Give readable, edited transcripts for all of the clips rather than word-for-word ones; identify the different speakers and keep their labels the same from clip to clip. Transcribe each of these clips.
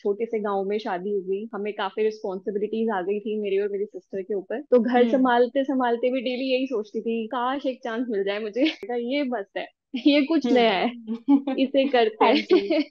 Speaker 1: छोटे से गांव में शादी हो गई, हमें काफी रिस्पॉन्सिबिलिटीज आ गई थी मेरी और मेरी सिस्टर के ऊपर। तो घर
Speaker 2: हम्म।
Speaker 1: संभालते संभालते भी डेली यही सोचती थी, काश एक चांस मिल जाए मुझे। ये बस है, ये कुछ नया है, इसे करते
Speaker 2: हाँ जी।
Speaker 1: हैं।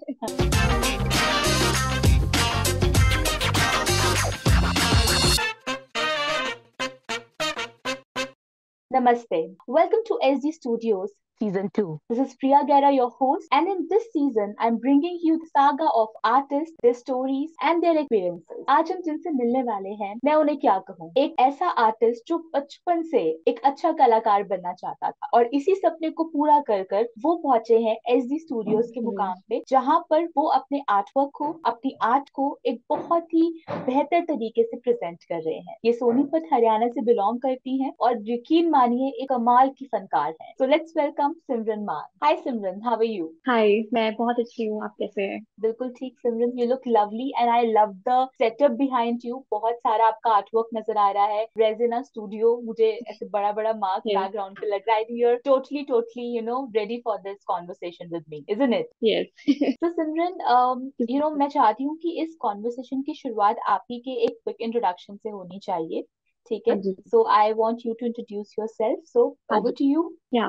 Speaker 2: Namaste. Welcome to SD Studios Season 2. This is Priya Gera, your host, and in this season, I'm bringing you the saga of artists, their stories, and their experiences. आज हम जिनसे मिलने वाले हैं, मैं उन्हें क्या कहूँ, एक ऐसा आर्टिस्ट जो बचपन से एक अच्छा कलाकार बनना चाहता था और इसी सपने को पूरा कर कर वो पहुंचे हैं SD स्टूडियोज के मुकाम पे, जहां पर वो अपने आर्टवर्क को, अपनी आर्ट को एक बहुत ही बेहतर तरीके से प्रेजेंट कर रहे हैं। ये सोनीपत हरियाणा से बिलोंग करती हैं और यकीन मानिए एक कमाल की फनकार है। So let's welcome Simran Maan. Hi Simran, how are you?
Speaker 1: Hi, मैं बहुत अच्छी हूँ। आप कैसे हैं?
Speaker 2: बिल्कुल ठीक Simran, you look lovely and I love the setup behind you. बहुत सारा आपका आर्टवर्क नजर आ रहा है। रेजिना स्टूडियो, मुझे ऐसे बड़ा बड़ा मार्क
Speaker 1: यस।
Speaker 2: बैकग्राउंड पे लग रहा है। You are totally totally ready for this conversation with me, isn't it?
Speaker 1: Yes.
Speaker 2: तो सिमरन, मैं चाहती हूँ कि इस कॉन्वर्सेशन की शुरुआत आप ही के एक क्विक इंट्रोडक्शन से होनी चाहिए। ठीक
Speaker 1: हाँ
Speaker 2: है?
Speaker 1: जी।
Speaker 2: So I want you to introduce yourself, so
Speaker 1: हाँ
Speaker 2: ओवर
Speaker 1: जी।
Speaker 2: To you.
Speaker 1: Yeah.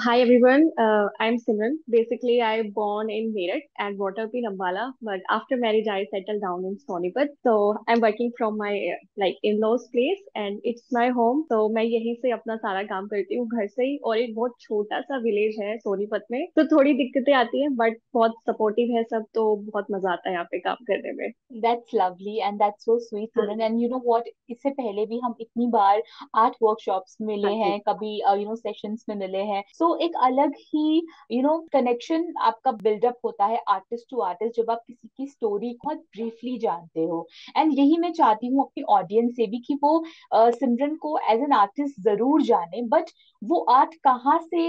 Speaker 1: Hi everyone. I'm Simran. Basically, I born in Meerut and brought up in Ambala. But after marriage, I settled down in Sonipat. So I'm working from my like in-laws place and it's my home. So मैं यहीं से अपना सारा काम करती हूँ घर से ही। और एक बहुत छोटा सा विलेज है सोनीपत में, तो थोड़ी दिक्कतें आती हैं बट बहुत सपोर्टिव है सब, तो बहुत मजा आता है यहाँ पे काम करने में।
Speaker 2: That's lovely and that's so sweet
Speaker 1: हाँ
Speaker 2: सिमरन। एंड यू नो व्हाट, इससे पहले भी हम इतनी बार आर्ट वर्कशॉप्स में मिले
Speaker 1: हाँ जी।
Speaker 2: हैं, कभी सेशंस में मिले हैं। सो एक अलग ही कनेक्शन आपका बिल्डअप होता है आर्टिस्ट टू आर्टिस्ट, जब आप किसी की स्टोरी बहुत ब्रीफली जानते हो। एंड यही मैं चाहती हूँ अपनी ऑडियंस से भी कि वो सिमरन को एज एन आर्टिस्ट जरूर जाने, बट वो आर्ट कहाँ से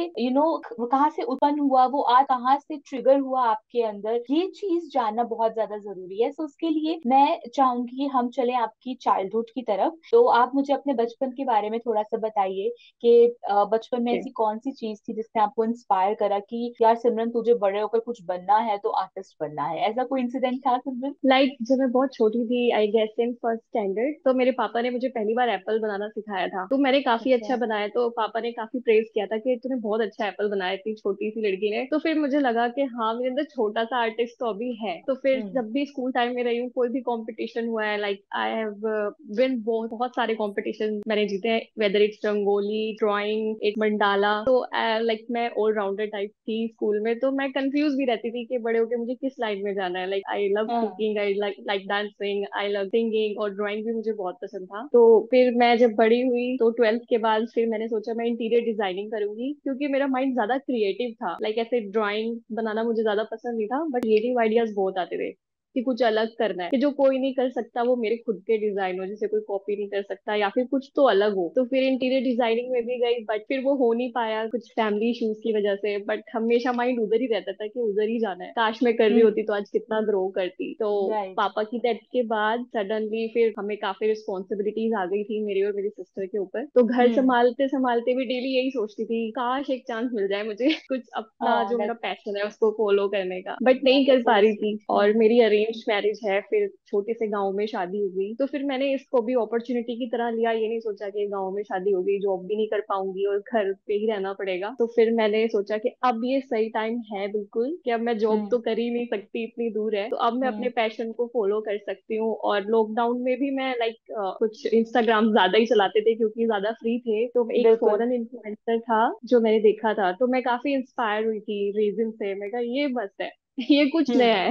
Speaker 2: वो कहाँ से उत्पन्न हुआ, वो आर्ट कहाँ से ट्रिगर हुआ आपके अंदर, ये चीज जानना बहुत ज्यादा जरूरी है। सो उसके लिए मैं चाहूंगी कि हम चले आपकी चाइल्डहुड की तरफ। तो आप मुझे अपने बचपन के बारे में थोड़ा सा बताइए कि बचपन में
Speaker 1: ओके।
Speaker 2: ऐसी कौन सी चीज थी जिसने आपको इंस्पायर करा कि यार सिमरन, तुझे बड़े होकर कुछ बनना है तो आर्टिस्ट बनना है। ऐसा कोई इंसिडेंट था सिमरन?
Speaker 1: जब मैं बहुत छोटी थी, I guess in first standard, तो मेरे पापा ने मुझे पहली बार एप्पल बनाना सिखाया था। तो मैंने काफी अच्छा
Speaker 2: अच्छा।
Speaker 1: बनाया, तो पापा ने काफी प्रेज किया था कि तूने बहुत अच्छा एप्पल बनाया इतनी छोटी सी लड़की ने। तो फिर मुझे लगा कि हाँ, मेरे अंदर छोटा सा आर्टिस्ट तो अभी है। तो फिर
Speaker 2: हम्म।
Speaker 1: जब भी स्कूल टाइम में रही हूँ, कोई भी कंपटीशन हुआ है, लाइक आई हैव विन बहुत बहुत सारे कंपटीशन मैंने जीते हैं, वेदर इट्स रंगोली, ड्राइंग, एक मंडाला। तो लाइक मैं ऑलराउंडर टाइप थी स्कूल में। तो मैं कंफ्यूज भी रहती थी कि बड़े होके मुझे किस लाइन में जाना है। लाइक आई लव
Speaker 2: हाँ।
Speaker 1: Cooking, I like dancing, I love singing, और ड्राइंग भी मुझे बहुत पसंद था। तो फिर मैं जब बड़ी हुई तो ट्वेल्थ के बाद फिर मैंने सोचा मैं इंटीरियर डिजाइनिंग करूंगी, क्योंकि मेरा माइंड ज्यादा क्रिएटिव था। लाइक ऐसे ड्राइंग बनाना मुझे ज्यादा पसंद नहीं था, बट क्रिएटिव आइडियाज बहुत आते थे कि कुछ अलग करना है, कि जो कोई नहीं कर सकता वो मेरे खुद के डिजाइन हो, जिसे कोई कॉपी नहीं कर सकता, या फिर कुछ तो अलग हो। तो फिर इंटीरियर डिजाइनिंग में भी गई, बट फिर वो हो नहीं पाया कुछ फैमिली इश्यूज की वजह से। बट हमेशा माइंड उधर ही रहता था कि उधर ही जाना है, काश मैं कर रही
Speaker 2: हम्म।
Speaker 1: होती तो आज कितना ग्रो करती। तो
Speaker 2: राइट।
Speaker 1: पापा की डेथ के बाद सडनली फिर हमें काफी रिस्पॉन्सिबिलिटीज आ गई थी मेरी और मेरी सिस्टर के ऊपर। तो घर
Speaker 2: हम्म।
Speaker 1: संभालते संभालते भी डेली यही सोचती थी, काश एक चांस मिल जाए मुझे कुछ अपना
Speaker 2: Oh,
Speaker 1: जो मेरा पैशन है उसको फॉलो करने का, बट नहीं कर
Speaker 2: that's
Speaker 1: पा
Speaker 2: so
Speaker 1: रही थी।
Speaker 2: sweet.
Speaker 1: और मेरी अरेंज मैरिज है, फिर छोटे से गांव में शादी हो गई। तो फिर मैंने इसको भी अपॉर्चुनिटी की तरह लिया, ये नहीं सोचा कि गांव में शादी हो गई जॉब भी नहीं कर पाऊंगी और घर पे ही रहना पड़ेगा। तो फिर मैंने सोचा कि अब ये सही टाइम है बिल्कुल, कि अब मैं जॉब
Speaker 2: हम्म।
Speaker 1: तो कर ही नहीं सकती, इतनी दूर है, तो अब मैं अपने
Speaker 2: हम्म।
Speaker 1: पैशन को फॉलो कर सकती हूँ। और लॉकडाउन में भी मैं लाइक कुछ इंस्टाग्राम ज्यादा ही चलाते थे क्योंकि ज्यादा फ्री थे। तो एक
Speaker 2: बिल्कुल।
Speaker 1: फॉरेन इन्फ्लुएंसर था जो मैंने देखा था, तो मैं काफी इंस्पायर हुई थी रीजन से। मैं कहा ये बस है, ये कुछ नया है,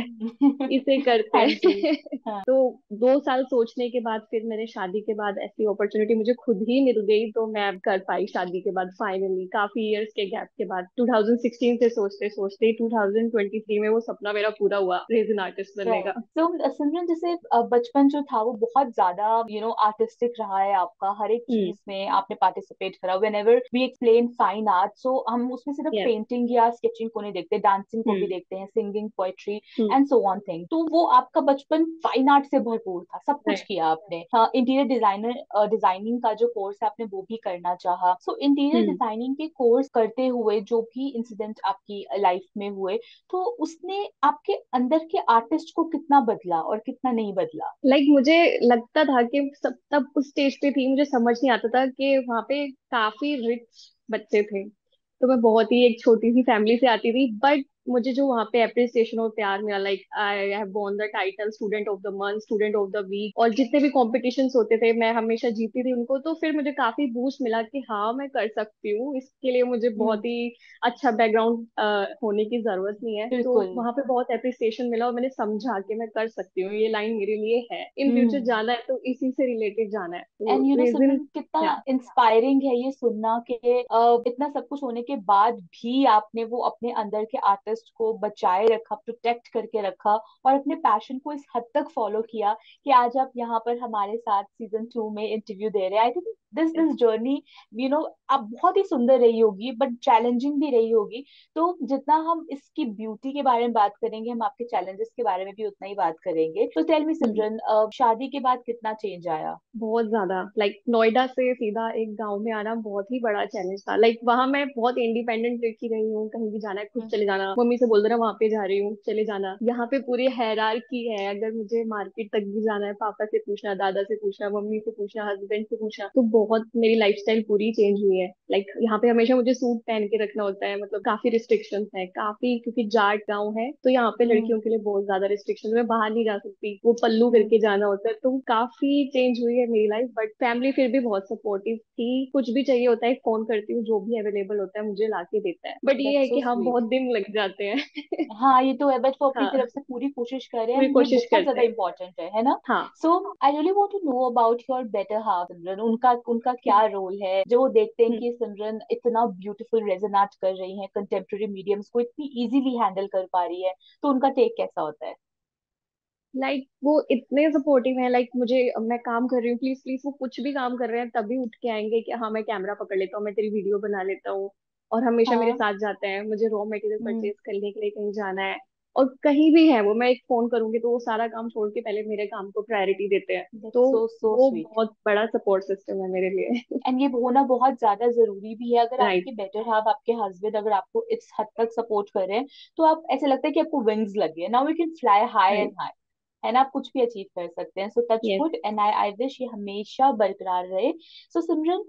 Speaker 1: इसे करते
Speaker 2: हाँ जी।
Speaker 1: हैं।
Speaker 2: हाँ।
Speaker 1: तो 2 साल सोचने के बाद फिर मैंने शादी के बाद ऐसी अपॉर्चुनिटी मुझे खुद ही मिल गई, तो मैं अब कर पाई शादी के बाद फाइनली, काफी इयर्स के गैप के बाद। 2016 से सोचते सोचते 2023 में वो सपना मेरा पूरा हुआ रेजन आर्टिस्ट बनने
Speaker 2: राइट।
Speaker 1: का।
Speaker 2: तो सिमरन, जैसे बचपन जो था वो बहुत ज्यादा आर्टिस्टिक रहा है आपका, हर एक
Speaker 1: हम्म।
Speaker 2: चीज में आपने पार्टिसिपेट करा। Whenever we explain fine art, so हम उसमें सिर्फ
Speaker 1: यस।
Speaker 2: पेंटिंग या स्केचिंग को नहीं देखते, डांसिंग को भी
Speaker 1: हम्म।
Speaker 2: देखते हैं, singing singing, poetry
Speaker 1: hmm.
Speaker 2: And so on thing. तो वो आपका बचपन फाइन आर्ट से भरपूर था, सब कुछ
Speaker 1: right,
Speaker 2: किया आपने। हाँ, इंटीरियर डिजाइनिंग का जो कोर्स है आपने वो भी करना चाहा। सो इंटीरियर
Speaker 1: हम्म।
Speaker 2: डिजाइनिंग के कोर्स करते हुए जो भी इंसिडेंट आपकी लाइफ में हुए, तो उसने आपके अंदर के आर्टिस्ट को कितना बदला और कितना नहीं बदला?
Speaker 1: मुझे लगता था कि सब तब उस स्टेज पे थी, मुझे समझ नहीं आता था कि वहां पे काफी रिच बच्चे थे। तो मैं बहुत ही एक छोटी सी फैमिली से आती थी, बट मुझे जो वहाँ पे अप्रिसिएशन और प्यार मिला, like I have won the title student of the month, student of the week, और जितने भी कॉम्पिटिशन्स होते थे मैं हमेशा जीती थी उनको। तो फिर मुझे काफी बूस्ट मिला कि हाँ मैं कर सकती हूँ, इसके लिए मुझे
Speaker 2: हम्म।
Speaker 1: बहुत ही अच्छा बैकग्राउंड होने की जरूरत नहीं है। तो
Speaker 2: बिल्कुल।
Speaker 1: वहाँ पे बहुत अप्रिसिएशन मिला और मैंने समझा कि मैं कर सकती हूँ, ये लाइन मेरे लिए है, इन फ्यूचर
Speaker 2: हम्म।
Speaker 1: जाना है तो इसी से रिलेटेड जाना है। तो
Speaker 2: एंड
Speaker 1: रेजिन।
Speaker 2: सिमरन, कितना इंस्पायरिंग है ये सुनना कि इतना सब कुछ होने के बाद भी आपने वो अपने अंदर के आर्टिस्ट को बचाए रखा, प्रोटेक्ट करके रखा, और अपने पैशन को इस हद तक फॉलो किया कि आज आप यहाँ पर हमारे साथ सीजन 2 में इंटरव्यू दे रहे हैं। I think this this journey, आप बहुत ही सुंदर रही होगी बट चैलेंजिंग भी रही होगी। तो जितना हम इसकी ब्यूटी के बारे में बात करेंगे, हम आपके चैलेंजेस के बारे में भी उतना ही बात करेंगे। तो टेल मी सिमरन, शादी के बाद कितना चेंज आया?
Speaker 1: बहुत ज्यादा, नोएडा से सीधा एक गांव में आना बहुत ही बड़ा चैलेंज था। वहां मैं बहुत इंडिपेंडेंट लड़की रही हूँ, कहीं भी जाना है खुद चले जाना, मम्मी से बोल देना वहां पे जा रही हूँ चले जाना। यहाँ पे पूरी हायरार्की है, अगर मुझे मार्केट तक भी जाना है पापा से पूछना, दादा से पूछना, मम्मी से पूछना, हस्बैंड से पूछना। तो बहुत मेरी लाइफस्टाइल पूरी चेंज हुई है। यहाँ पे हमेशा मुझे सूट पहन के रखना होता है, मतलब काफी रिस्ट्रिक्शंस है काफी, क्योंकि जाट गांव है तो यहाँ पे
Speaker 2: हम्म।
Speaker 1: लड़कियों के लिए बहुत ज्यादा रिस्ट्रिक्शन, मैं बाहर नहीं जा सकती, वो पल्लू
Speaker 2: हम्म।
Speaker 1: करके जाना होता है। तो काफी चेंज हुई है मेरी लाइफ, बट फैमिली फिर भी बहुत सपोर्टिव थी। कुछ भी चाहिए होता है फोन करती हूँ, जो भी अवेलेबल होता है मुझे ला के देता है, बट ये
Speaker 2: दैट्स
Speaker 1: है
Speaker 2: सो
Speaker 1: कि हम
Speaker 2: स्वीट।
Speaker 1: बहुत दिन लग जाते हैं।
Speaker 2: हाँ, ये तो है, बट वो अपनी तरफ
Speaker 1: हाँ,
Speaker 2: से पूरी कोशिश कर रहे हैं,
Speaker 1: पूरी
Speaker 2: ये
Speaker 1: कोशिश
Speaker 2: बहुत
Speaker 1: करते
Speaker 2: ज्यादा
Speaker 1: हैं।
Speaker 2: इंपॉर्टेंट है ना?
Speaker 1: हाँ।
Speaker 2: So I really want to know about your better half Simran. उनका उनका क्या रोल है जो वो देखते हैं
Speaker 1: हम्म।
Speaker 2: कि सिमरन इतना ब्यूटीफुल रेजोनेट कर रही है, कंटेम्प्रेरी मीडियम्स को इतनी इजीली हैंडल कर पा रही है, तो उनका टेक कैसा होता है?
Speaker 1: वो इतने सपोर्टिव हैं, मुझे, मैं काम कर रही हूँ प्लीज प्लीज, वो कुछ भी काम कर रहे हैं तभी उठ के आएंगे कि हाँ मैं कैमरा पकड़ लेता हूँ, मैं तेरी वीडियो बना लेता हूँ। और हमेशा मेरे
Speaker 2: हाँ।
Speaker 1: साथ जाते हैं, मुझे रॉ मटेरियल
Speaker 2: हम्म।
Speaker 1: परचेज करने के लिए कहीं जाना है और कहीं भी है वो, मैं एक फोन करूंगी तो वो सारा काम छोड़ के पहले मेरे काम को प्रायोरिटी देते हैं। तो
Speaker 2: दैट्स सो सो
Speaker 1: वो
Speaker 2: स्वीट।
Speaker 1: बहुत बड़ा सपोर्ट सिस्टम है मेरे लिए।
Speaker 2: एंड ये होना बहुत ज्यादा जरूरी भी है। अगर
Speaker 1: राइट।
Speaker 2: आपके बेटर हाफ, आपके हस्बैंड अगर आपको इस हद तक सपोर्ट कर रहे हैं, तो आप ऐसा लगता है कि आपको विंग्स लगे हैं, now you can fly high and
Speaker 1: right.
Speaker 2: High, है ना? आप कुछ भी अचीव कर सकते हैं। सो touch
Speaker 1: yes.
Speaker 2: Would, and I I wish ये हमेशा बरकरार रहे। सो सिमरन,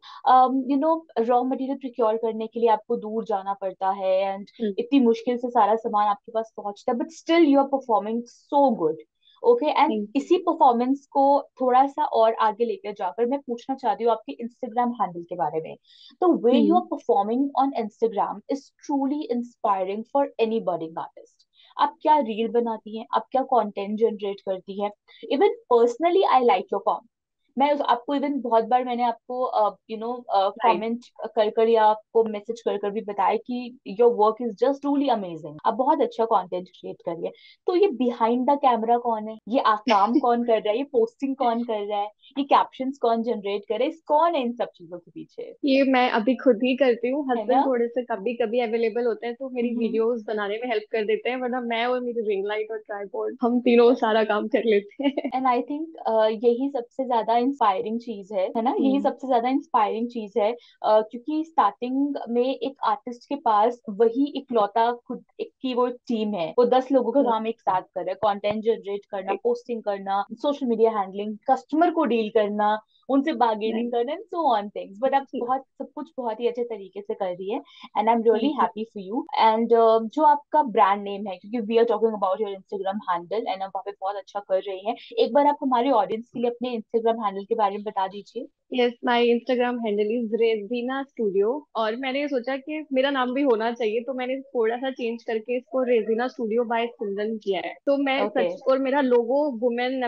Speaker 2: रॉ मटेरियल प्रिक्योर करने के लिए आपको दूर जाना पड़ता है, एंड इतनी मुश्किल से सारा सामान आपके पास पहुंचता है, but still you are performing so good. Okay, and
Speaker 1: thank you.
Speaker 2: इसी परफॉर्मेंस को थोड़ा सा और आगे लेकर जाकर मैं पूछना चाहती हूँ आपके इंस्टाग्राम हैंडल के बारे में। तो way you
Speaker 1: hmm.
Speaker 2: Are performing on Instagram is truly inspiring for any budding artist. आप क्या रील बनाती हैं, आप क्या कंटेंट जनरेट करती हैं? Even personally I like your content. आपको इवन बहुत बार मैंने आपको
Speaker 1: राइट।
Speaker 2: कमेंट कर कर या आपको मैसेज कर कर भी बताया कि your work is just truly amazing, आप बहुत अच्छा कंटेंट क्रिएट कर रही है। तो ये बिहाइंड द कैमरा कौन है, ये काम कौन कर रहा है, ये पोस्टिंग कौन कर रहा है, ये कैप्शंस कौन जनरेट कर रहा है, कौन है इन सब चीजों के पीछे?
Speaker 1: ये मैं अभी खुद ही करती हूँ,
Speaker 2: है ना?
Speaker 1: हस्बैंड थोड़े से कभी कभी अवेलेबल होते हैं तो मेरी
Speaker 2: हम्म।
Speaker 1: वीडियोस बनाने में हेल्प कर देते हैं, वरना मैं और मेरी रिंग लाइट और ट्राइपॉड हम तीनों सारा काम कर लेते हैं।
Speaker 2: एंड आई थिंक यही सबसे ज्यादा इंस्पायरिंग चीज है ना? यही
Speaker 1: हम्म।
Speaker 2: सबसे ज्यादा इंस्पायरिंग चीज है, क्योंकि स्टार्टिंग में एक आर्टिस्ट के पास वही इकलौता खुद एक की वो टीम है, वो 10 लोगों का काम एक साथ कर रहा है, कंटेंट जनरेट करना,
Speaker 1: राइट।
Speaker 2: पोस्टिंग करना, सोशल मीडिया हैंडलिंग, कस्टमर को डील करना, उनसे बार्गेनिंग
Speaker 1: राइट।
Speaker 2: करना, and so on things. But आप बहुत सब कुछ बहुत ही अच्छे तरीके से कर रही है, and I am really
Speaker 1: thank you.
Speaker 2: Happy for you. And जो आपका ब्रांड नेम है, क्योंकि we are talking about your Instagram handle, and आप वहाँ पे बहुत अच्छा कर रही हैं, एक बार आप हमारे ऑडियंस के लिए अपने इंस्टाग्राम हैंडल के बारे में बता दीजिए।
Speaker 1: Yes, my Instagram handle is Regina studio, और मैंने ये सोचा कि मेरा नाम भी होना चाहिए तो मैंने थोड़ा सा चेंज करके इसको रेजिना स्टूडियो बाय सिमरन किया है। तो मैं
Speaker 2: ओके।
Speaker 1: सच, और मेरा लोगो वुमेन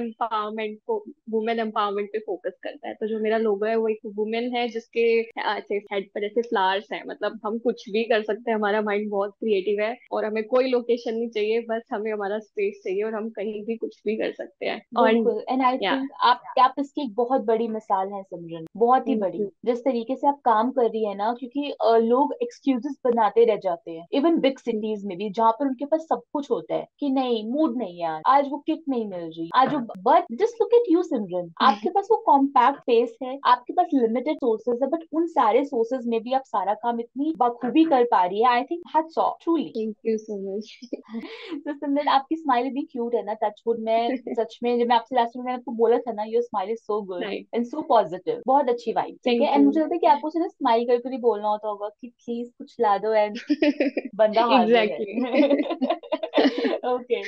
Speaker 1: एम्पावरमेंट पे फोकस करता है। तो जो मेरा लोगो है वो एक वुमेन है जिसके ऐसे हेड पर ऐसे फ्लावर्स हैं, मतलब हम कुछ भी कर सकते हैं, हमारा माइंड बहुत क्रिएटिव है और हमें कोई लोकेशन नहीं चाहिए, बस हमें हमारा स्पेस चाहिए और हम कहीं भी कुछ भी कर सकते हैं। और
Speaker 2: बिल्कुल, एंड आई
Speaker 1: या
Speaker 2: थिंक आप इसकी एक बहुत बड़ी मिसाल हैं सिमरन, बहुत ही
Speaker 1: थैंक
Speaker 2: बड़ी।
Speaker 1: यू।
Speaker 2: जिस तरीके से आप काम कर रही है ना, क्योंकि लोग एक्सक्यूजेस बनाते रह जाते हैं इवन बिग सिटीज में भी, जहाँ पर उनके पास सब कुछ होता है कि नहीं मूड नहीं है आज वो किक नहीं मिल रही आज वो, but just look at you Simran, आपके पास वो कॉम्पैक्ट पेस है, आपके पास लिमिटेड सोर्सेज है, बट उन सारे सोर्सेज में भी आप सारा काम इतनी बखूबी कर पा रही है। I think hats off truly.
Speaker 1: Thank you so much.
Speaker 2: तो सिमरन आपकी स्माइल इतनी क्यूट है ना, टचवुड। मैं सच में, जब मैं आपसे लास्ट में मैंने आपको बोला था ना, your smile is so good
Speaker 1: nice.
Speaker 2: And so positive, बहुत अच्छी वाइब, ठीक है।
Speaker 1: Thank
Speaker 2: and
Speaker 1: you.
Speaker 2: मुझे लगता है कि आपको सिर्फ स्माइल करके ही बोलना होता होगा कि प्लीज कुछ ला दो एंड बंदा हाजिर है।
Speaker 1: Exactly.
Speaker 2: Okay.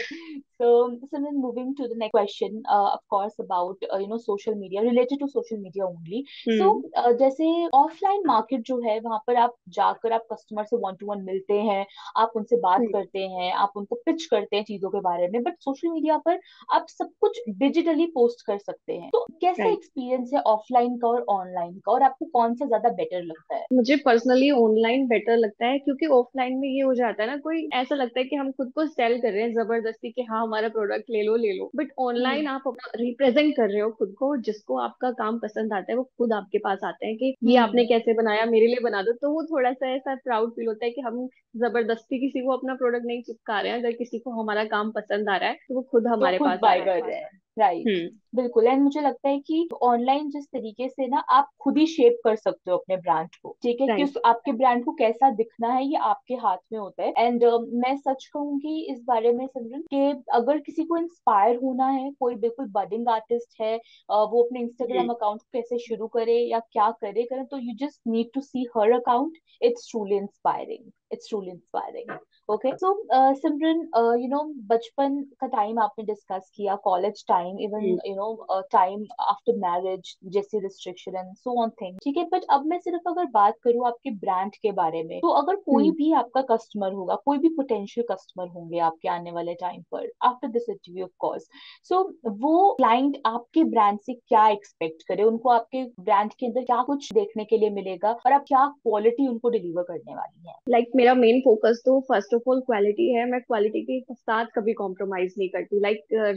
Speaker 2: So, Simran, moving to the next question, of course, about social media, related to social media only. So,
Speaker 1: हम्म।
Speaker 2: जैसे ऑफलाइन मार्केट जो है, वहां पर आप जाकर आप कस्टमर से वन टू वन मिलते हैं, आप उनसे बात
Speaker 1: हम्म।
Speaker 2: करते हैं, आप उनको पिच करते हैं चीजों के बारे में, बट सोशल मीडिया पर आप सब कुछ डिजिटली पोस्ट कर सकते हैं। तो कैसा
Speaker 1: राइट।
Speaker 2: एक्सपीरियंस है ऑफलाइन का और ऑनलाइन का, और आपको कौन सा ज्यादा बेटर लगता है?
Speaker 1: मुझे पर्सनली ऑनलाइन बेटर लगता है, क्योंकि ऑफलाइन में ये हो जाता है ना, कोई ऐसा लगता है कि हम खुद को सेल कर रहे हैं जबरदस्ती कि हाँ हमारा प्रोडक्ट ले लो ले लो, बट ऑनलाइन
Speaker 2: हम्म।
Speaker 1: आप अपना रिप्रेजेंट कर रहे हो खुद को, जिसको आपका काम पसंद आता है वो खुद आपके पास आते हैं कि ये आपने
Speaker 2: हम्म।
Speaker 1: कैसे बनाया, मेरे लिए बना दो। तो वो थोड़ा सा ऐसा प्राउड फील होता है कि हम जबरदस्ती किसी को अपना प्रोडक्ट नहीं चिपका रहे हैं। अगर किसी को हमारा काम पसंद आ रहा है तो वो खुद
Speaker 2: तो
Speaker 1: हमारे
Speaker 2: खुद
Speaker 1: पास आ
Speaker 2: बाय
Speaker 1: रहा
Speaker 2: कर
Speaker 1: है।
Speaker 2: रहे हैं, राइट।
Speaker 1: हम्म।
Speaker 2: बिल्कुल। एंड मुझे लगता है कि ऑनलाइन जिस तरीके से ना आप खुद ही शेप कर सकते हो अपने ब्रांड को, ठीक है, कि
Speaker 1: राइट।
Speaker 2: आपके ब्रांड को कैसा दिखना है ये आपके हाथ में होता है। एंड मैं सच कहूंगी इस बारे में सिमरन, कि अगर किसी को इंस्पायर होना है, कोई बिल्कुल बडिंग आर्टिस्ट है, वो अपने इंस्टाग्राम
Speaker 1: हम्म।
Speaker 2: अकाउंट कैसे शुरू करे या क्या करे करें, तो you just need to see her account. It's truly inspiring, it's truly inspiring. Okay. So Simran, बचपन का टाइम आपने डिस्कस किया, college time, even
Speaker 1: hmm.
Speaker 2: Time after marriage, जैसे restriction and so on thing, ठीक है। बट अब मैं सिर्फ अगर बात करूँ आपके ब्रांड के बारे में, तो अगर कोई
Speaker 1: हम्म।
Speaker 2: भी आपका कस्टमर होगा, कोई भी पोटेंशियल कस्टमर होंगे आपके आने वाले टाइम पर, after this interview of course, so वो क्लाइंट आपके ब्रांड से क्या एक्सपेक्ट करे, उनको आपके ब्रांड के अंदर क्या कुछ देखने के लिए मिलेगा, और आप क्या क्वालिटी उनको डिलीवर करने वाली हैं?
Speaker 1: मेरा मेन फोकस तो फर्स्ट ऑफ ऑल क्वालिटी है। मैं क्वालिटी के साथ कभी कॉम्प्रोमाइज नहीं करती।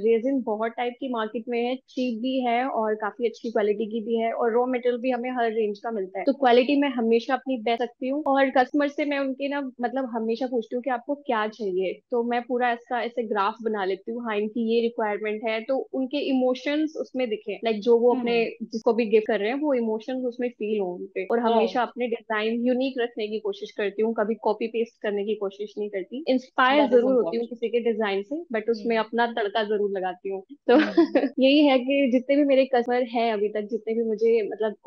Speaker 1: रेजिन बहुत टाइप की मार्केट में है, चीप भी है और काफी अच्छी क्वालिटी की भी है, और रॉ मटेरियल भी हमें हर रेंज का मिलता है। तो क्वालिटी मैं हमेशा अपनी बेस्ट रखती हूँ, और कस्टमर से मैं उनके ना मतलब हमेशा पूछती हूँ कि आपको क्या चाहिए। तो मैं पूरा ऐसा ऐसे ग्राफ बना लेती हूँ, हाँ इनकी ये रिक्वायरमेंट है, तो उनके इमोशंस उसमें दिखे, जो वो अपने
Speaker 2: हम्म।
Speaker 1: जिसको भी गिफ्ट कर रहे हैं वो इमोशंस उसमें फील हो उनपे। और हमेशा
Speaker 2: राइट।
Speaker 1: अपने डिजाइन यूनिक रखने की कोशिश करती हूँ, कभी कॉपी पेस्ट करने की कोशिश नहीं करती। इंस्पायर
Speaker 2: दैट इज
Speaker 1: जरूर होती हूँ
Speaker 2: इम्पोर्टेंट।
Speaker 1: किसी के डिजाइन से, बट उसमें
Speaker 2: हम्म।
Speaker 1: अपना तड़का जरूर लगाती हूँ। तो
Speaker 2: हम्म।
Speaker 1: यही है कि जितने भी मेरे कस्टमर हैं अभी तक, जितने भी मुझे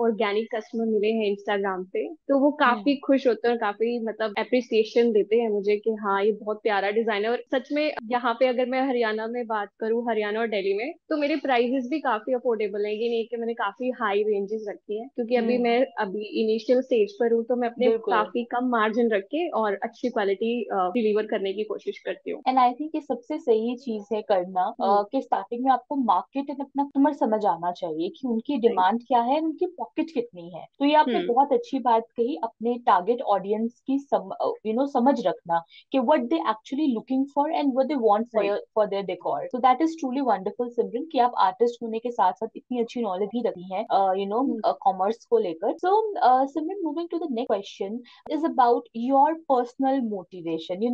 Speaker 1: ऑर्गेनिक कस्टमर मिले हैं इंस्टाग्राम पे, तो वो
Speaker 2: हम्म।
Speaker 1: काफी खुश होते हैं और काफी अप्रिसिएशन देते हैं मुझे कि हाँ ये बहुत प्यारा डिजाइन है। और सच में यहाँ पे अगर मैं हरियाणा में बात करूँ, हरियाणा और दिल्ली में, तो मेरे प्राइजेस भी काफी अफोर्डेबल है। ये नहीं कि मैंने काफी हाई रेंजेस रखी है, क्योंकि
Speaker 2: हम्म।
Speaker 1: मैं अभी इनिशियल स्टेज पर हूँ, तो मैं अपने
Speaker 2: बिल्कुल।
Speaker 1: काफी कम मार्जिन रख के और अच्छी क्वालिटी डिलीवर करने की कोशिश करती हूँ।
Speaker 2: एंड आई थिंक ये सबसे सही चीज है करना,
Speaker 1: हम्म।
Speaker 2: कि स्टार्टिंग में आपको मार्केट एंड अपना कस्टमर समझ आना चाहिए कि उनकी
Speaker 1: राइट।
Speaker 2: डिमांड क्या है, उनकी पॉकेट कितनी है। तो ये आपने
Speaker 1: हम्म।
Speaker 2: बहुत अच्छी बात कही, अपने टारगेट ऑडियंस की समझ रखना कि what they actually looking for and what they want
Speaker 1: right.
Speaker 2: For their decor. So that is truly wonderful Simran, कि आप आर्टिस्ट होने के साथ साथ इतनी अच्छी नॉलेज भी रखी है
Speaker 1: हम्म।
Speaker 2: कॉमर्स को लेकर। So Simran, moving to the next question is about your personal motivation.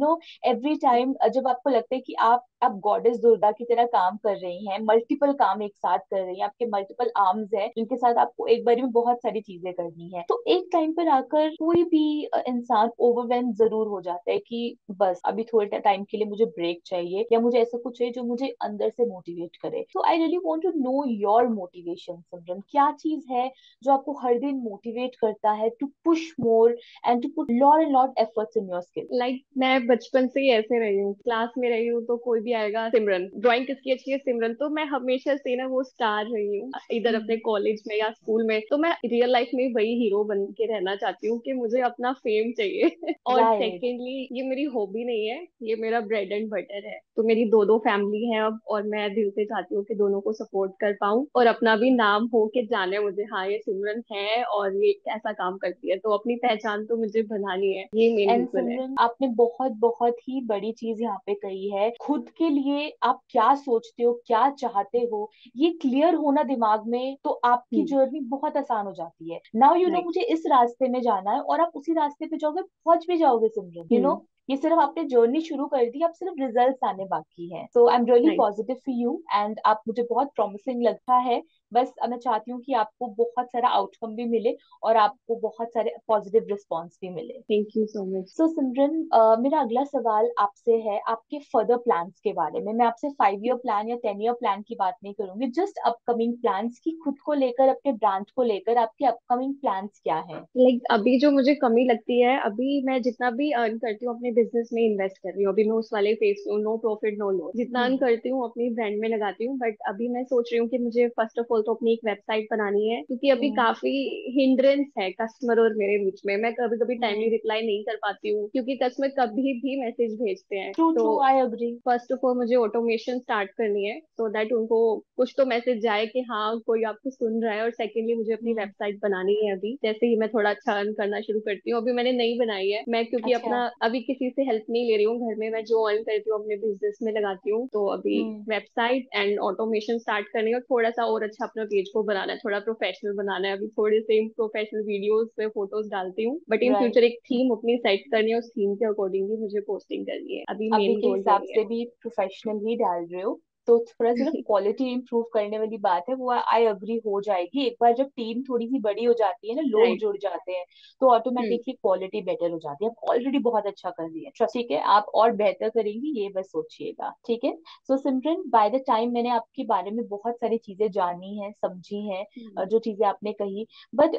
Speaker 2: Every time जब आपको लगता है कि आप गॉडेस दुर्गा की तरह काम कर रही हैं, मल्टीपल काम एक साथ कर रही हैं, आपके मल्टीपल आर्म्स हैं जिनके साथ आपको एक बारी में बहुत सारी चीजें करनी है, तो एक टाइम पर आकर कोई भी इंसान ओवरवेल्म जरूर हो जाता है कि बस अभी थोड़े टाइम के लिए मुझे ब्रेक चाहिए, या मुझे ऐसा कुछ चाहिए जो मुझे अंदर से मोटिवेट करे। तो I really want to know your motivation Simran, क्या चीज है जो आपको हर दिन मोटिवेट करता है to push more and to put lot and lot efforts in your skill?
Speaker 1: मैं बचपन से ही ऐसे रही हूँ, क्लास में रही हूँ तो कोई भी आएगा सिमरन ड्राइंग किसकी अच्छी है सिमरन, तो मैं हमेशा से ना वो स्टार रही हूँ इधर अपने कॉलेज में या स्कूल में। तो मैं रियल लाइफ में वही हीरो बन के रहना चाहती हूँ कि मुझे अपना फेम चाहिए। और
Speaker 2: राइट।
Speaker 1: सेकेंडली ये मेरी हॉबी नहीं है, ये मेरा ब्रेड एंड बटर है। तो मेरी दो दो फैमिली है अब, और मैं दिल से चाहती हूँ कि दोनों को सपोर्ट कर पाऊँ और अपना भी नाम हो के जाने मुझे, हाँ ये सिमरन है और ये ऐसा काम करती है। तो अपनी पहचान तो मुझे बनानी है, ये मेन
Speaker 2: एंड
Speaker 1: रीजन है।
Speaker 2: सिमरन, आपने बहुत बहुत ही बड़ी चीज यहाँ पे कही है, खुद के लिए आप क्या सोचते हो, क्या चाहते हो, ये क्लियर होना दिमाग में, तो आपकी
Speaker 1: हम्म।
Speaker 2: जर्नी बहुत आसान हो जाती है। Now you know
Speaker 1: right.
Speaker 2: मुझे इस रास्ते में जाना है, और आप उसी रास्ते पे जाओगे, पहुंच भी जाओगे सिमरन, यू नो।
Speaker 1: हम्म।
Speaker 2: ये सिर्फ आपने जर्नी शुरू कर दी, अब सिर्फ रिजल्ट्स आने बाकी हैं। So I am really
Speaker 1: right.
Speaker 2: Positive for you, and आप मुझे बहुत प्रॉमिसिंग लगता है। बस मैं चाहती हूँ कि आपको बहुत सारा आउटकम भी मिले, और आपको बहुत सारे पॉजिटिव रिस्पॉन्स भी मिले।
Speaker 1: Thank you so much.
Speaker 2: So Simran, मेरा अगला सवाल आपसे है आपके फर्दर प्लान्स के बारे में। मैं आपसे 5 ईयर प्लान या 10 ईयर प्लान की बात नहीं करूंगी, जस्ट अपकमिंग प्लान्स की, खुद को लेकर, अपने ब्रांड को लेकर आपके अपकमिंग प्लान्स क्या हैं?
Speaker 1: अभी जो मुझे कमी लगती है, अभी मैं जितना भी अर्न करती हूँ अपने बिजनेस में इन्वेस्ट कर रही हूँ। अभी मैं उस वाले phase, no profit no loss, जितना अर्न
Speaker 2: हम्म।
Speaker 1: करती हूँ अपनी ब्रांड में लगाती हूँ। बट अभी मैं सोच रही हूँ कि मुझे फर्स्ट ऑफ ऑल तो अपनी एक वेबसाइट बनानी है, क्योंकि अभी
Speaker 2: हम्म।
Speaker 1: काफी हिंड्रेंस है कस्टमर और मेरे बीच में। मैं कभी कभी टाइमली
Speaker 2: हम्म।
Speaker 1: रिप्लाई नहीं कर पाती हूँ, क्योंकि कस्टमर कभी भी मैसेज भेजते हैं।
Speaker 2: ट्रू
Speaker 1: तो
Speaker 2: true, I agree.
Speaker 1: First of all मुझे ऑटोमेशन स्टार्ट करनी है, सो दैट उनको कुछ तो मैसेज जाए कि हाँ कोई आपको सुन रहा है। और सेकेंडली मुझे अपनी
Speaker 2: हम्म।
Speaker 1: वेबसाइट बनानी है। अभी जैसे ही मैं थोड़ा अच्छा अर्न करना शुरू करती हूँ, अभी मैंने नहीं बनाई है मैं, क्योंकि
Speaker 2: अच्छा।
Speaker 1: अपना अभी किसी से हेल्प नहीं ले रही हूँ। घर में मैं जो अर्न करती हूँ अपने बिजनेस में लगाती हूँ। तो अभी
Speaker 2: हम्म।
Speaker 1: वेबसाइट एंड ऑटोमेशन स्टार्ट करनी है, और थोड़ा सा और अच्छा अपना पेज को बनाना है, थोड़ा प्रोफेशनल बनाना है। अभी थोड़े से प्रोफेशनल वीडियोस में फोटोज डालती हूँ, बट इन
Speaker 2: राइट।
Speaker 1: फ्यूचर एक थीम अपनी सेट करनी है, उस थीम के अकॉर्डिंगली मुझे पोस्टिंग करनी है। अभी
Speaker 2: अभी
Speaker 1: मेन
Speaker 2: के
Speaker 1: गोल
Speaker 2: हिसाब
Speaker 1: यही
Speaker 2: से भी प्रोफेशनल ही डाल रहे हो, तो थोड़ा सा
Speaker 1: है।
Speaker 2: क्वालिटी इंप्रूव करने वाली बात है, वो आई अग्री हो जाएगी। एक बार जब टीम थोड़ी सी बड़ी हो जाती है ना, लोग
Speaker 1: राइट।
Speaker 2: जुड़ जाते हैं, तो
Speaker 1: हम्म।
Speaker 2: ऑटोमेटिकली क्वालिटी बेटर हो जाती है। आप ऑलरेडी बहुत अच्छा कर रही है, ट्रस्ट, ठीक है, आप और बेहतर करेंगी, ये बस सोचिएगा, ठीक है। सो सिमरन, बाय द टाइम मैंने आपके बारे में बहुत सारी चीजें जानी है, समझी हैं,
Speaker 1: हम्म।
Speaker 2: जो चीजें आपने कही, बट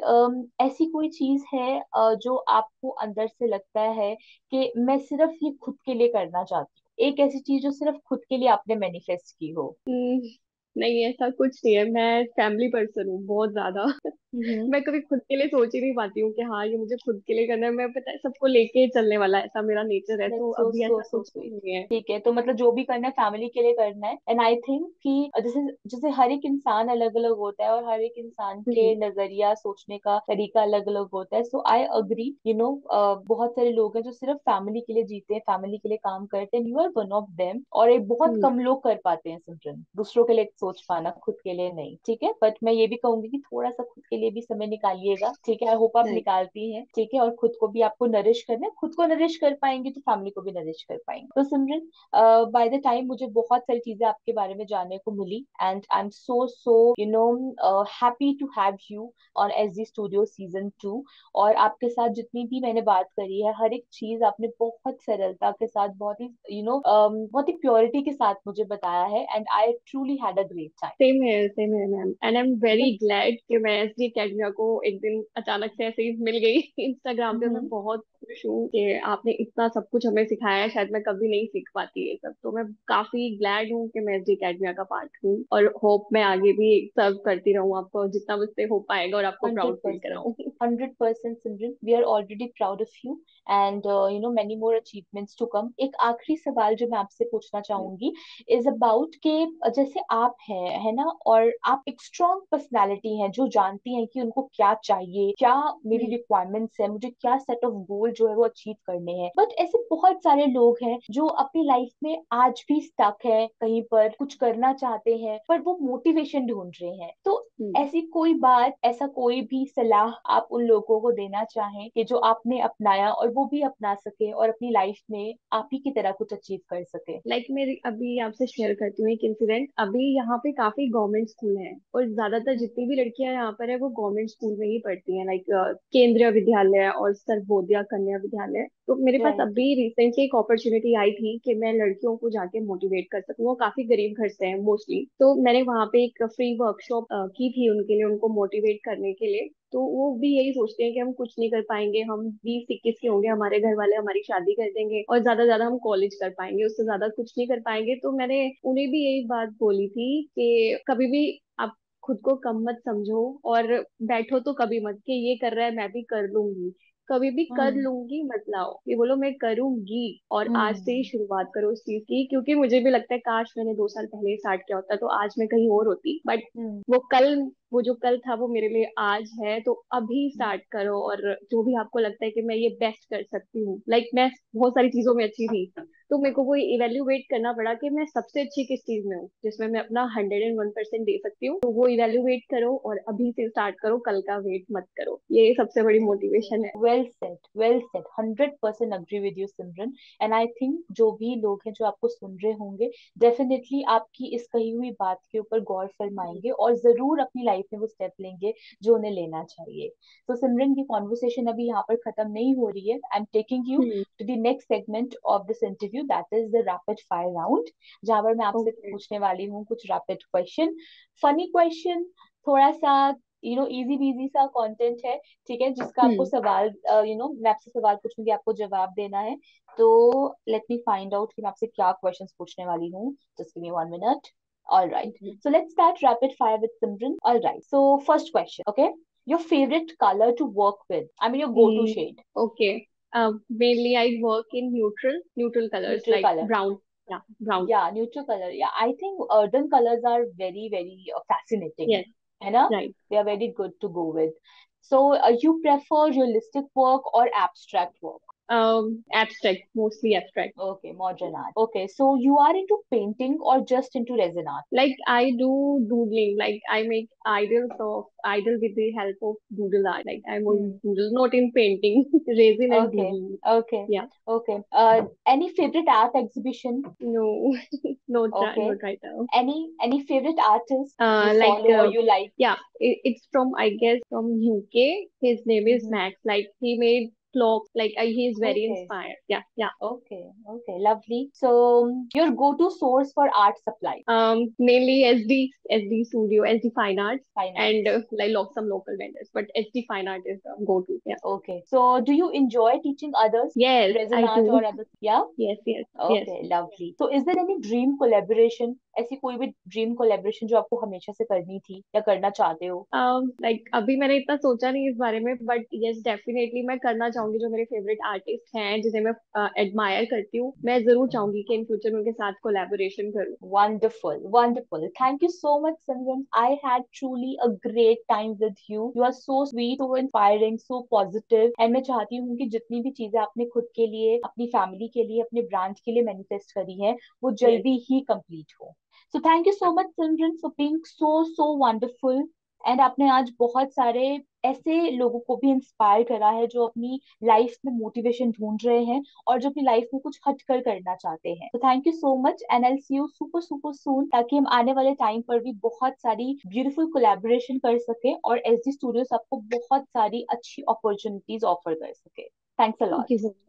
Speaker 2: ऐसी कोई चीज है जो आपको अंदर से लगता है कि मैं सिर्फ ये खुद के लिए करना चाहती हूँ, एक ऐसी चीज जो सिर्फ खुद के लिए आपने मैनिफेस्ट की हो?
Speaker 1: हम्म, नहीं ऐसा कुछ नहीं है। मैं फैमिली पर्सन हूँ बहुत ज्यादा।
Speaker 2: हम्म।
Speaker 1: मैं कभी खुद के लिए सोच ही नहीं पाती हूँ कि हाँ ये मुझे खुद के लिए करना है। मैं पता है सबको लेके ही चलने वाला, ऐसा मेरा नेचर है। तो
Speaker 2: दैट्स सो
Speaker 1: अभी
Speaker 2: सो
Speaker 1: ऐसा
Speaker 2: सो
Speaker 1: कुछ भी
Speaker 2: स्वीट।
Speaker 1: नहीं है।
Speaker 2: ठीक है, तो मतलब जो भी करना है फैमिली के लिए करना है, एंड आई थिंक कि जैसे जैसे हर एक इंसान अलग अलग होता है, और हर एक इंसान के
Speaker 1: हम्म।
Speaker 2: नजरिया, सोचने का तरीका अलग अलग होता है। सो आई अग्री, यू नो, बहुत सारे लोग हैं जो सिर्फ फैमिली के लिए जीते हैं, फैमिली के लिए काम करते हैं, you are one of them. और एक बहुत
Speaker 1: हम्म।
Speaker 2: कम लोग कर पाते हैं सिमरन, दूसरों के लिए सोच पाना, खुद के लिए नहीं, ठीक है। बट मैं ये भी कहूंगी कि थोड़ा सा खुद के लिए भी समय निकालिएगा, ठीक है। आई होप आप
Speaker 1: राइट।
Speaker 2: निकालती हैं, ठीक है। और खुद को भी आपको नरिश करना है, खुद को नरिश कर पाएंगे तो फैमिली को भी नरिश कर पाएंगे। तो सिमरन, बाय द टाइम मुझे बहुत सारी चीजें आपके बारे में जानने को मिली, and I am so so you know happy to have you on SD studio season 2। और आपके साथ जितनी भी मैंने बात करी है, हर एक चीज आपने बहुत सरलता के साथ, बहुत ही बहुत ही प्योरिटी के साथ मुझे बताया है, and I truly had a great time.
Speaker 1: Same है मैम, एंड आई एम
Speaker 2: ठीक
Speaker 1: वेरी
Speaker 2: है।
Speaker 1: ग्लैड कि मैं एसडी अकेडमिया को एक दिन अचानक से ऐसे ही मिल गई इंस्टाग्राम पे। मैं
Speaker 2: हम्म।
Speaker 1: बहुत खुश हूँ कि आपने इतना सब कुछ हमें सिखाया है, शायद मैं कभी नहीं सीख पाती ये सब। तो मैं काफी ग्लैड हूँ कि मैं एसडी अकेडमिया का पार्ट हूँ, और होप मैं आगे भी सर्व करती रहूँ आपको जितना मुझसे हो पाएगा, और आपको
Speaker 2: हंड्रेड
Speaker 1: प्राउड फील
Speaker 2: परसेंट
Speaker 1: कराऊँ।
Speaker 2: 100% Simran, we are already proud of you, and you know many more achievements to come. एक आखिरी सवाल जो मैं आपसे पूछना चाहूंगी इज अबाउट के, जैसे आप हैं, है ना, और आप एक स्ट्रॉन्ग पर्सनालिटी हैं जो जानती हैं कि उनको क्या चाहिए, क्या मेरी
Speaker 1: हम्म।
Speaker 2: रिक्वायरमेंट्स है, मुझे क्या सेट ऑफ गोल जो है वो अचीव करने हैं। बट ऐसे बहुत सारे लोग हैं जो अपनी लाइफ में आज भी स्टक है, कहीं पर कुछ करना चाहते हैं पर वो मोटिवेशन ढूंढ रहे हैं। तो
Speaker 1: हम्म।
Speaker 2: ऐसी कोई बात, ऐसा कोई भी सलाह आप उन लोगों को देना चाहें कि जो आपने अपनाया और वो भी अपना सके, और अपनी लाइफ में आप ही की तरह कुछ अचीव कर सके?
Speaker 1: मेरी अभी आपसे शेयर करती हूँ एक इंसिडेंट। अभी यहाँ पे काफी गवर्नमेंट स्कूल हैं, और ज्यादातर जितनी भी लड़कियां यहाँ पर है वो गवर्नमेंट स्कूल में ही पढ़ती हैं, केंद्रीय विद्यालय और सर्वोदय कन्या विद्यालय। तो मेरे पास
Speaker 2: राइट।
Speaker 1: अभी रिसेंटली एक अपॉर्चुनिटी आई थी कि मैं लड़कियों को जाके मोटिवेट कर सकूँ। वो काफी गरीब घर से हैं मोस्टली, तो मैंने वहाँ पे एक फ्री वर्कशॉप की थी उनके लिए, उनको मोटिवेट करने के लिए। तो वो भी यही सोचते हैं कि हम कुछ नहीं कर पाएंगे, हम 20-21 के होंगे, हमारे घर वाले हमारी शादी कर देंगे, और ज्यादा से ज्यादा हम कॉलेज कर पाएंगे, उससे ज्यादा कुछ नहीं कर पाएंगे। तो मैंने उन्हें भी यही बात बोली थी कि कभी भी आप खुद को कम मत समझो, और बैठो तो कभी मत कि ये कर रहा है मैं भी कर लूंगी। कभी भी कर
Speaker 2: हम्म
Speaker 1: लूंगी मत लाओ, ये बोलो मैं करूंगी। और आज से ही
Speaker 2: हम्म
Speaker 1: शुरुआत करो उस चीज की, क्योंकि मुझे भी लगता है काश मैंने 2 साल पहले स्टार्ट किया होता तो आज मैं कहीं और होती। बट
Speaker 2: हम्म
Speaker 1: वो कल, वो जो कल था वो मेरे लिए आज है, तो अभी
Speaker 2: हम्म
Speaker 1: स्टार्ट करो। और जो भी आपको लगता है कि मैं ये बेस्ट कर सकती हूँ, लाइक मैं बहुत सारी चीजों में अच्छी थी, तो मेरे को वो इवेल्युएट करना पड़ा कि मैं सबसे अच्छी किस चीज में हूँ जिसमें मैं अपना 101% दे सकती हूँ। तो वो इवेल्युएट करो और अभी से स्टार्ट करो, कल का वेट मत करो। ये सबसे बड़ी मोटिवेशन है।
Speaker 2: Well set, well set, 100% agree with you Simran. And I think जो भी लोग हैं जो आपको सुन रहे होंगे, डेफिनेटली आपकी इस कही हुई बात के ऊपर गौर फरमाएंगे और जरूर अपनी लाइफ में वो स्टेप लेंगे जो उन्हें लेना चाहिए। तो सिमरन, ये कॉन्वर्सेशन अभी यहाँ पर खत्म नहीं हो रही है। I am taking you
Speaker 1: hmm.
Speaker 2: To the next segment of this interview, that is the rapid fire round, जहां पर मैं आपसे
Speaker 1: ओके।
Speaker 2: पूछने वाली हूँ कुछ रैपिड क्वेश्चन, फनी क्वेश्चन, थोड़ा सा इजी बीजी सा कंटेंट है, ठीक है, जिसका आपको
Speaker 1: हम्म।
Speaker 2: सवाल मैं आपसे सवाल पूछूंगी, आपको जवाब देना है। तो लेट मी फाइंड आउट कि मैं आपसे क्या क्वेश्चंस पूछने वाली हूँ। Just give me 1 minute. All right, so let's start rapid fire with Simran. All right, so first question, okay, your favourite colour to work with, I mean your go to shade.
Speaker 1: Okay. Mainly I work in neutral colors
Speaker 2: neutral
Speaker 1: like
Speaker 2: colour,
Speaker 1: brown. Yeah, brown.
Speaker 2: या neutral colour, या I think earthen colours are very very fascinating,
Speaker 1: Yes,
Speaker 2: है ना?
Speaker 1: right.
Speaker 2: They are very good to go with. So you prefer realistic work or abstract work?
Speaker 1: Abstract, mostly abstract.
Speaker 2: Okay, modern art. Okay, so you are into painting or just into resin art?
Speaker 1: Like I do doodling, like I make idol with the help of doodle art. Like I'm on
Speaker 2: Hmm.
Speaker 1: doodle, not in painting, resin and
Speaker 2: Okay,
Speaker 1: doodle.
Speaker 2: okay,
Speaker 1: Yeah.
Speaker 2: okay. Any favorite art exhibition?
Speaker 1: No,
Speaker 2: Okay.
Speaker 1: not right now.
Speaker 2: Any favorite artist you
Speaker 1: Like
Speaker 2: follow or you like?
Speaker 1: yeah, it's from, I guess, from UK. His name is
Speaker 2: Mm-hmm.
Speaker 1: Max. Like he made clocks. Like he is very
Speaker 2: Okay.
Speaker 1: inspired. Yeah, yeah.
Speaker 2: Okay, okay, lovely. So, your go-to source for art supply?
Speaker 1: Mainly SD Studio, SD Fine Arts,
Speaker 2: Fine
Speaker 1: and
Speaker 2: arts.
Speaker 1: some local vendors. But SD Fine Art is the go-to. Yeah.
Speaker 2: Okay. So, do you enjoy teaching others
Speaker 1: Yes,
Speaker 2: resin
Speaker 1: I
Speaker 2: art
Speaker 1: do.
Speaker 2: or other? Yeah.
Speaker 1: Yes, yes, yes.
Speaker 2: Okay, lovely. So, is there any dream collaboration? ऐसी कोई भी dream collaboration जो आपको हमेशा से करनी थी या करना चाहते हो?
Speaker 1: लाइक अभी मैंने इतना सोचा नहीं इस बारे में, बट यस डेफिनेटली मैं करना चाहूंगी। जो मेरे फेवरेट आर्टिस्ट हैं जिन्हें मैं एडमायर करती हूँ, मैं जरूर चाहूंगी कि इन फ्यूचर में उनके साथ कोलैबोरेशन करूँ।
Speaker 2: Wonderful, wonderful. Thank you so much, Simran. I had truly a great time with you. You are so sweet, so inspiring, so positive. And मैं चाहती हूँ कि जितनी भी चीजें आपने खुद के लिए, अपनी फैमिली के लिए, अपने ब्रांच के लिए मैनिफेस्ट करी हैं, वो
Speaker 1: यस।
Speaker 2: जल्दी ही कंप्लीट हो। So thank you so much, Simran, for being so wonderful. And आपने आज बहुत सारे ऐसे लोगों को भी इंस्पायर करा है जो अपनी लाइफ में मोटिवेशन ढूंढ रहे हैं और जो अपनी लाइफ में कुछ हटकर करना चाहते हैं। तो thank you so much and I see you super super soon, ताकि हम आने वाले टाइम पर भी बहुत सारी ब्यूटीफुल कोलैबोरेशन कर सके और एसडी स्टूडियोज आपको बहुत सारी अच्छी अपॉर्चुनिटीज ऑफर कर सके। Thanks a
Speaker 1: thank
Speaker 2: lot
Speaker 1: you so much.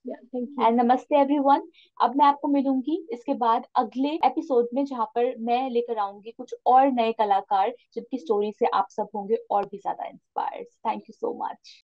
Speaker 1: या थैंक यू।
Speaker 2: एंड नमस्ते एवरीवन। अब मैं आपको मिलूंगी इसके बाद अगले एपिसोड में, जहां पर मैं लेकर आऊंगी कुछ और नए कलाकार जिनकी स्टोरी से आप सब होंगे और भी ज्यादा inspired. Thank you so much.